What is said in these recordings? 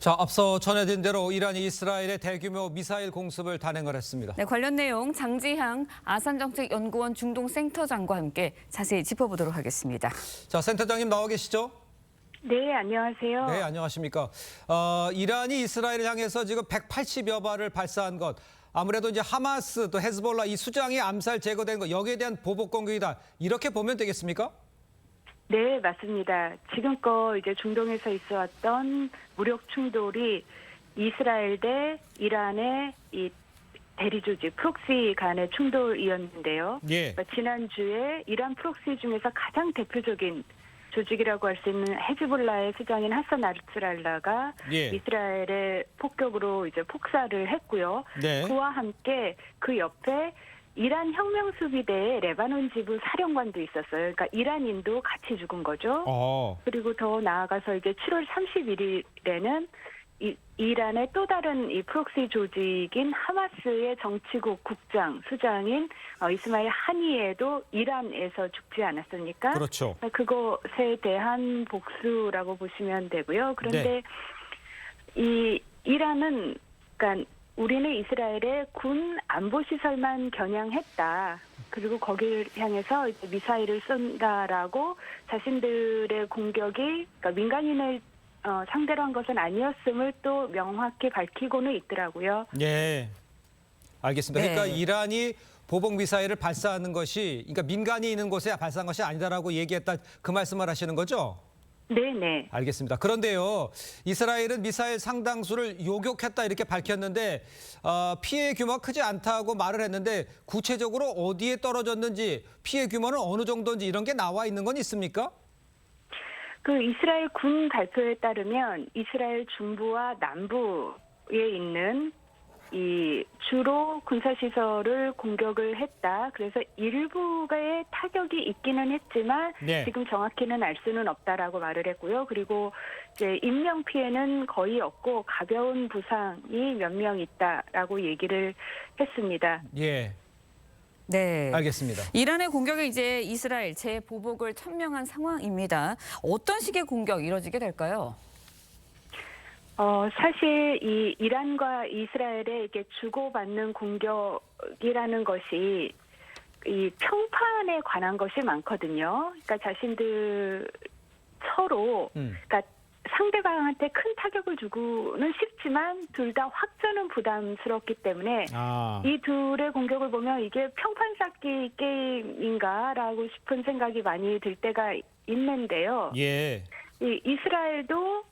자, 앞서 전해드린 대로 이란이 이스라엘의 대규모 미사일 공습을 단행을 했습니다. 네, 관련 내용 장지향 아산정책연구원 중동센터장과 함께 자세히 짚어보도록 하겠습니다. 자, 센터장님 나와 계시죠? 네, 안녕하세요. 네, 안녕하십니까. 이란이 이스라엘을 향해서 지금 180여 발을 발사한 것. 아무래도 이제 하마스 또 헤즈볼라 이 수장이 암살 제거된 것 여기에 대한 보복 공격이다. 이렇게 보면 되겠습니까? 네, 맞습니다. 지금껏 이제 중동에서 있어왔던 무력 충돌이 이스라엘 대 이란의 이 대리 조직 프록시 간의 충돌이었는데요. 예. 그러니까 지난주에 이란 프록시 중에서 가장 대표적인 조직이라고 할 수 있는 헤즈볼라의 수장인 하산 나스랄라가 예. 이스라엘의 폭격으로 이제 폭사를 했고요. 네. 그와 함께 그 옆에 이란 혁명수비대의 레바논 지부 사령관도 있었어요. 그러니까 이란인도 같이 죽은 거죠. 그리고 더 나아가서 이제 7월 31일에는 이란의 또 다른 이 프록시 조직인 하마스의 정치국 국장, 수장인 이스마일 하니에도 이란에서 죽지 않았습니까? 그렇죠. 그것에 대한 복수라고 보시면 되고요. 그런데 이 이란은 그러니까 우리는 이스라엘의 군 안보 시설만 겨냥했다. 그리고 거기를 향해서 이제 미사일을 쏜다라고 자신들의 공격이 그러니까 민간인을 상대로 한 것은 아니었음을 또 명확히 밝히고는 있더라고요. 예. 알겠습니다. 네. 그러니까 이란이 보복 미사일을 발사하는 것이 그러니까 민간이 있는 곳에 발사한 것이 아니다라고 얘기했다. 그 말씀을 하시는 거죠? 네네. 알겠습니다. 그런데요, 이스라엘은 미사일 상당수를 요격했다 이렇게 밝혔는데 피해 규모가 크지 않다고 말을 했는데 구체적으로 어디에 떨어졌는지 피해 규모는 어느 정도인지 이런 게 나와 있는 건 있습니까? 그 이스라엘 군 발표에 따르면 이스라엘 중부와 남부에 있는 이 주로 군사시설을 공격을 했다. 그래서 일부의 타격이 있기는 했지만 네. 지금 정확히는 알 수는 없다라고 말을 했고요. 그리고 이제 인명 피해는 거의 없고 가벼운 부상이 몇 명 있다라고 얘기를 했습니다. 예, 네. 알겠습니다. 이란의 공격에 이제 이스라엘 재보복을 천명한 상황입니다. 어떤 식의 공격 이뤄지게 될까요? 사실 이 이란과 이스라엘의 이게 주고받는 공격이라는 것이 이 평판에 관한 것이 많거든요. 그러니까 자신들 서로, 그러니까 상대방한테 큰 타격을 주고는 싶지만 둘 다 확전은 부담스럽기 때문에 이 둘의 공격을 보면 이게 평판 쌓기 게임인가라고 싶은 생각이 많이 들 때가 있는데요. 예. 이 이스라엘도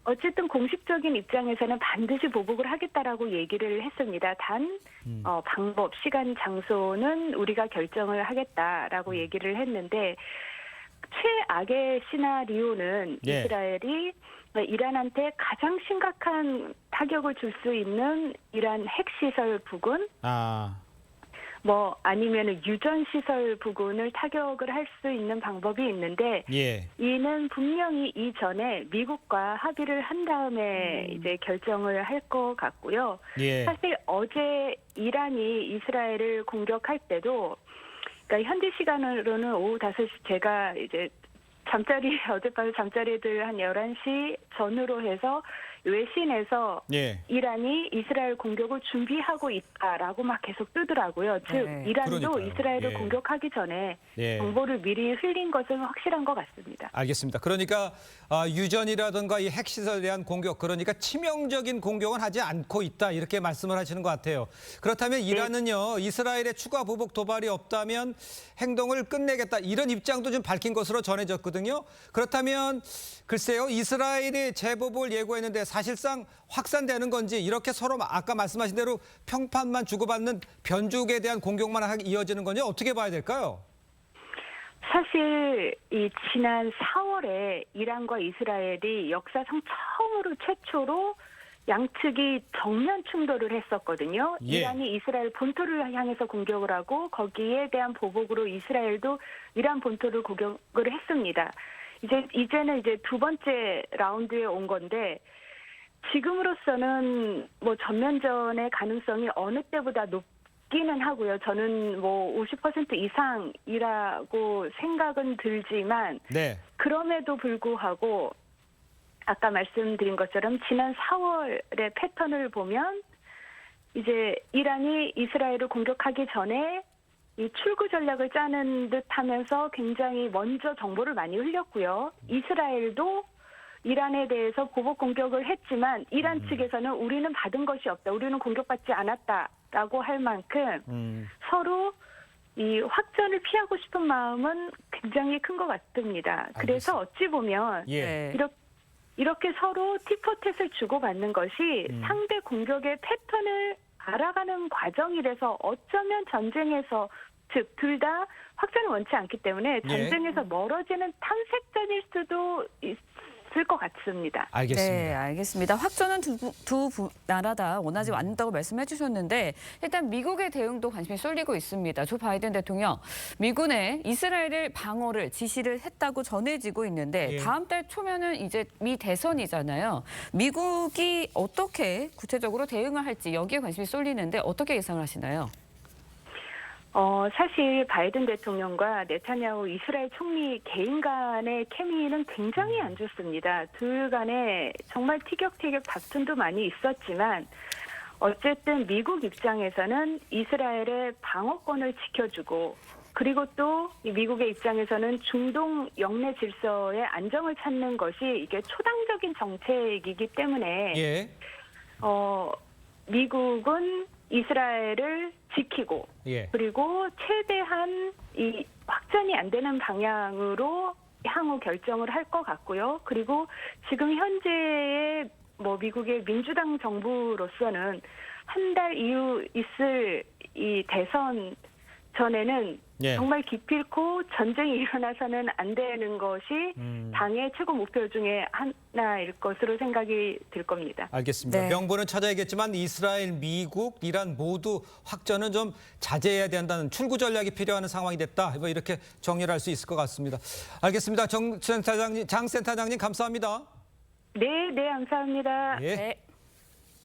어쨌든 공식적인 입장에서는 반드시 보복을 하겠다라고 얘기를 했습니다. 단 방법, 시간, 장소는 우리가 결정을 하겠다라고 얘기를 했는데 최악의 시나리오는 예. 이스라엘이 이란한테 가장 심각한 타격을 줄 수 있는 이란 핵시설 부근 뭐 아니면 유전시설 부근을 타격을 할 수 있는 방법이 있는데 예. 이는 분명히 이전에 미국과 합의를 한 다음에 이제 결정을 할 것 같고요. 예. 사실 어제 이란이 이스라엘을 공격할 때도 그러니까 현지 시간으로는 오후 5시 제가 이제 어젯밤에 잠자리들 한 11시 전후로 해서 외신에서 예. 이란이 이스라엘 공격을 준비하고 있다라고 막 계속 뜨더라고요. 즉 네. 이란도 그러니까요. 이스라엘을 예. 공격하기 전에 예. 정보를 미리 흘린 것은 확실한 것 같습니다. 알겠습니다. 그러니까 유전이라든가 이 핵시설에 대한 공격, 그러니까 치명적인 공격은 하지 않고 있다 이렇게 말씀을 하시는 것 같아요. 그렇다면 이란은요, 이스라엘의 추가 보복 도발이 없다면 행동을 끝내겠다 이런 입장도 좀 밝힌 것으로 전해졌거든요. 그렇다면 글쎄요, 이스라엘이 재보복을 예고했는데 사실상 확산되는 건지 이렇게 서로 아까 말씀하신 대로 평판만 주고받는 변죽에 대한 공격만 이어지는 건지 어떻게 봐야 될까요? 사실 이 지난 4월에 이란과 이스라엘이 역사상 최초로 양측이 정면 충돌을 했었거든요. 예. 이란이 이스라엘 본토를 향해서 공격을 하고 거기에 대한 보복으로 이스라엘도 이란 본토를 공격을 했습니다. 이제는 두 번째 라운드에 온 건데 지금으로서는 뭐 전면전의 가능성이 어느 때보다 높기는 하고요. 저는 뭐 50% 이상이라고 생각은 들지만 네. 그럼에도 불구하고 아까 말씀드린 것처럼 지난 4월의 패턴을 보면 이제 이란이 이스라엘을 공격하기 전에 이 출구 전략을 짜는 듯 하면서 굉장히 먼저 정보를 많이 흘렸고요. 이스라엘도 이란에 대해서 보복 공격을 했지만 이란 측에서는 우리는 받은 것이 없다. 우리는 공격받지 않았다라고 할 만큼 서로 이 확전을 피하고 싶은 마음은 굉장히 큰 것 같습니다. 그래서 어찌 보면 예. 이렇게 서로 티포텟을 주고받는 것이 상대 공격의 패턴을 알아가는 과정이라서 어쩌면 전쟁에서 즉 둘 다 확전을 원치 않기 때문에 전쟁에서 멀어지는 탐색전일 수도 있을 것 같습니다. 알겠습니다. 네, 알겠습니다. 확전은 두 나라 다 원하지 않는다고 말씀해 주셨는데 일단 미국의 대응도 관심이 쏠리고 있습니다. 조 바이든 대통령, 미군에 이스라엘을 방어를 지시를 했다고 전해지고 있는데 예. 다음 달 초면은 이제 미 대선이잖아요. 미국이 어떻게 구체적으로 대응을 할지 여기에 관심이 쏠리는데 어떻게 예상을 하시나요? 사실 바이든 대통령과 네타냐후 이스라엘 총리 개인 간의 케미는 굉장히 안 좋습니다. 둘 간에 정말 티격태격 다툼도 많이 있었지만 어쨌든 미국 입장에서는 이스라엘의 방어권을 지켜주고 그리고 또 미국의 입장에서는 중동 영내 질서의 안정을 찾는 것이 이게 초당적인 정책이기 때문에 예. 미국은 이스라엘을 지키고 예. 그리고 최대한 이 확전이 안 되는 방향으로 향후 결정을 할 것 같고요. 그리고 지금 현재의 미국의 민주당 정부로서는 한 달 이후 있을 이 대선 전에는 예. 정말 기필코 전쟁이 일어나서는 안 되는 것이 당의 최고 목표 중에 하나일 것으로 생각이 들 겁니다. 알겠습니다. 네. 명분은 찾아야겠지만 이스라엘, 미국, 이란 모두 확전은 좀 자제해야 된다는 출구 전략이 필요한 상황이 됐다. 이렇게 정리를 할 수 있을 것 같습니다. 알겠습니다. 장 센터장님 감사합니다. 네, 감사합니다. 예. 네.